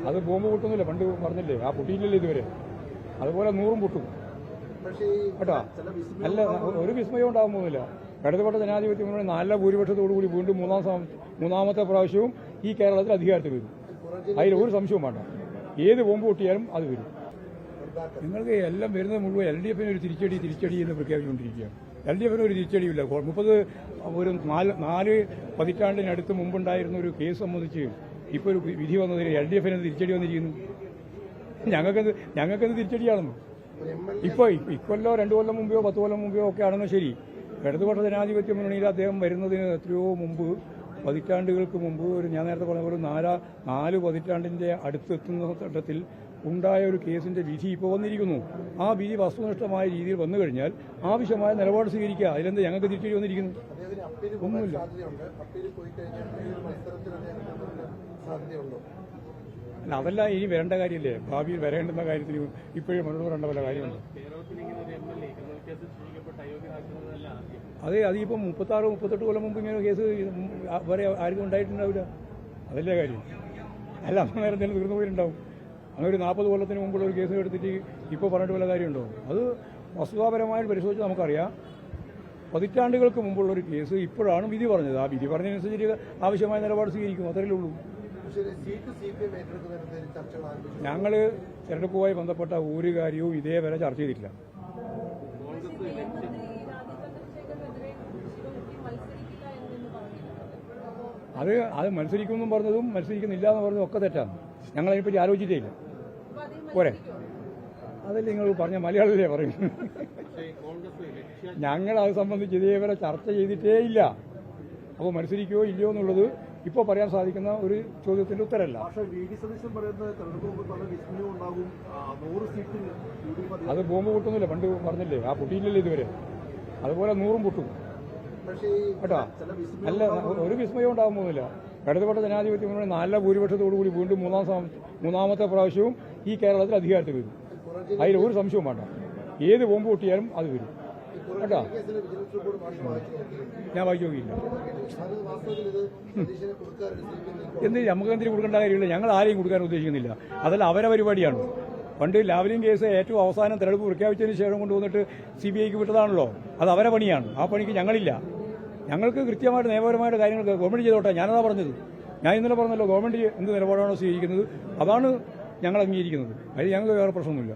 അത് ബോംബ് പൊട്ടുന്നില്ല, പണ്ട് പറഞ്ഞില്ലേ, ആ പൊട്ടിയില്ലല്ലോ ഇതുവരെ. അതുപോലെ 100 പൊട്ടും കേട്ടോ. അല്ല, ഒരു വിസ്മയം ഉണ്ടാകാൻ പോകുന്നില്ല. ഇടതുപക്ഷ ജനാധിപത്യ മുന്നണി നല്ല ഭൂരിപക്ഷത്തോടുകൂടി വീണ്ടും മൂന്നാമത്തെ പ്രാവശ്യവും ഈ കേരളത്തിൽ അധികാരത്തിൽ വരും. അതിൽ ഒരു സംശയവും വേണ്ട. ഏത് ബോംബ് പൊട്ടിയാലും അത് വരും. നിങ്ങൾക്ക് എല്ലാം വരുന്നത് മുഴുവൻ LDF-ന് ഒരു തിരിച്ചടി എന്ന് പ്രഖ്യാപിച്ചുകൊണ്ടിരിക്കുകയാണ്. LDF-ന് ഒരു തിരിച്ചടിയില്ല. 4 പതിറ്റാണ്ടിനടുത്ത് മുമ്പുണ്ടായിരുന്ന ഒരു കേസ് സംബന്ധിച്ച് ഇപ്പോൾ ഒരു വിധി വന്നതിൽ LDF-ന് തിരിച്ചടി വന്നിരിക്കുന്നു. ഞങ്ങൾക്കത് തിരിച്ചടിയാണെന്ന്. ഇപ്പോൾ ഇക്കൊല്ലോ 2 കൊല്ലം മുമ്പോ 10 കൊല്ലം മുമ്പോ ഒക്കെ ആണെന്ന് ശരി. ഇടതുപക്ഷ ജനാധിപത്യ മുന്നണിയിൽ അദ്ദേഹം വരുന്നതിന് എത്രയോ മുമ്പ്, പതിറ്റാണ്ടുകൾക്ക് മുമ്പ്, ഞാൻ നേരത്തെ പറഞ്ഞ പോലെ 4 പതിറ്റാണ്ടിന്റെ അടുത്തെത്തുന്ന ഘട്ടത്തിൽ ഉണ്ടായ ഒരു കേസിന്റെ വിധി ഇപ്പോൾ വന്നിരിക്കുന്നു. ആ വിധി വസ്തുനിഷ്ഠമായ രീതിയിൽ വന്നു കഴിഞ്ഞാൽ ആവശ്യമായ നിലപാട് സ്വീകരിക്കുക. അതിലെന്ത് ഞങ്ങൾക്ക് തിരിച്ചടി വന്നിരിക്കുന്നു? ഒന്നുമില്ല. അല്ല, അതല്ല ഇനി വരേണ്ട കാര്യമില്ലേ? ഭാവിയിൽ വരേണ്ടുന്ന കാര്യത്തിന് ഇപ്പോഴും മറുപടി പറയേണ്ട പല കാര്യമുണ്ട്. അതിപ്പോൾ 36-38 കൊല്ലം മുമ്പ് ഇങ്ങനെ കേസ് വരെ ആർക്കും ഉണ്ടായിട്ടുണ്ടാവില്ല. അതല്ലേ കാര്യം. അല്ല, അന്ന് നേരം തന്നെ തീർന്നു പോയിട്ടുണ്ടാവും. അങ്ങനെ ഒരു 40 കൊല്ലത്തിന് മുമ്പുള്ള ഒരു കേസ് എടുത്തിട്ട് ഇപ്പോൾ പറഞ്ഞിട്ട് വല്ല കാര്യമുണ്ടോ? അത് വസ്തുതാപരമായിട്ട് പരിശോധിച്ച് നമുക്കറിയാം. പതിറ്റാണ്ടുകൾക്ക് മുമ്പുള്ള ഒരു കേസ് ഇപ്പോഴാണ് വിധി പറഞ്ഞത്. ആ വിധി പറഞ്ഞതനുസരിച്ച് ആവശ്യമായ നിലപാട് സ്വീകരിക്കും. അത്രയേ ഉള്ളൂ. ഞങ്ങൾ തെരഞ്ഞെടുപ്പുമായി ബന്ധപ്പെട്ട ഒരു കാര്യവും ഇതേവരെ ചർച്ച ചെയ്തിട്ടില്ല. അത് മത്സരിക്കുമെന്നും പറഞ്ഞതും മത്സരിക്കുന്നില്ല എന്ന് പറഞ്ഞതും ഒക്കെ തെറ്റാണ്. ഞങ്ങളതിനെപ്പറ്റി ആലോചിച്ചിട്ടേ ഇല്ല. പോരെ, അതല്ലേ നിങ്ങൾ പറഞ്ഞ മലയാളത്തിലേ പറയും. ഞങ്ങൾ അത് സംബന്ധിച്ച് ഇതേവരെ ചർച്ച ചെയ്തിട്ടേ ഇല്ല. അപ്പോൾ മത്സരിക്കുകയോ ഇല്ലയോ എന്നുള്ളത് ഇപ്പോൾ പറയാൻ സാധിക്കുന്ന ഒരു ചോദ്യത്തിന്റെ ഉത്തരമല്ല. അത് ബോംബ് പൊട്ടുന്നില്ല, പണ്ട് പറഞ്ഞില്ലേ, ആ പൊട്ടിയില്ലല്ലോ ഇതുവരെ. അതുപോലെ 100 പൊട്ടും കേട്ടോ. അല്ല, ഒരു വിസ്മയം ഉണ്ടാകാൻ പോകുന്നില്ല. ഇടതുപക്ഷ ജനാധിപത്യ മുന്നണി നല്ല ഭൂരിപക്ഷത്തോടുകൂടി വീണ്ടും മൂന്നാമത്തെ പ്രാവശ്യവും ഈ കേരളത്തിൽ അധികാരത്തിൽ വരും. അതിൽ ഒരു സംശയവും വേണ്ട. ഏത് ബോംബ് പൊട്ടിയാലും അത് വരും കേട്ടോ. ഞാൻ വായിച്ചു നോക്കിയില്ല. നമുക്ക് എന്തിനു കൊടുക്കേണ്ട കാര്യമില്ല. ഞങ്ങൾ ആരെയും കൊടുക്കാൻ ഉദ്ദേശിക്കുന്നില്ല. അതല്ല, അവരെ പരിപാടിയാണ്. പണ്ട് ലാവ്ലിൻ കേസ് ഏറ്റവും അവസാനം തെരഞ്ഞെടുപ്പ് പ്രഖ്യാപിച്ചതിന് ശേഷം കൊണ്ടുവന്നിട്ട് CBIക്ക് വിട്ടതാണല്ലോ. അത് അവരെ പണിയാണ്. ആ പണിക്ക് ഞങ്ങളില്ല. ഞങ്ങൾക്ക് കൃത്യമായിട്ട് നിയമപരമായിട്ട് കാര്യങ്ങൾ ഗവൺമെന്റ് ചെയ്തോട്ടെ. ഞാനതാ പറഞ്ഞത്. ഞാൻ ഇന്നലെ പറഞ്ഞല്ലോ, ഗവൺമെന്റ് എന്ത് നിലപാടാണോ സ്വീകരിക്കുന്നത് അതാണ് ഞങ്ങൾ അംഗീകരിക്കുന്നത്. അതിൽ ഞങ്ങൾക്ക് വേറെ പ്രശ്നമൊന്നുമില്ല.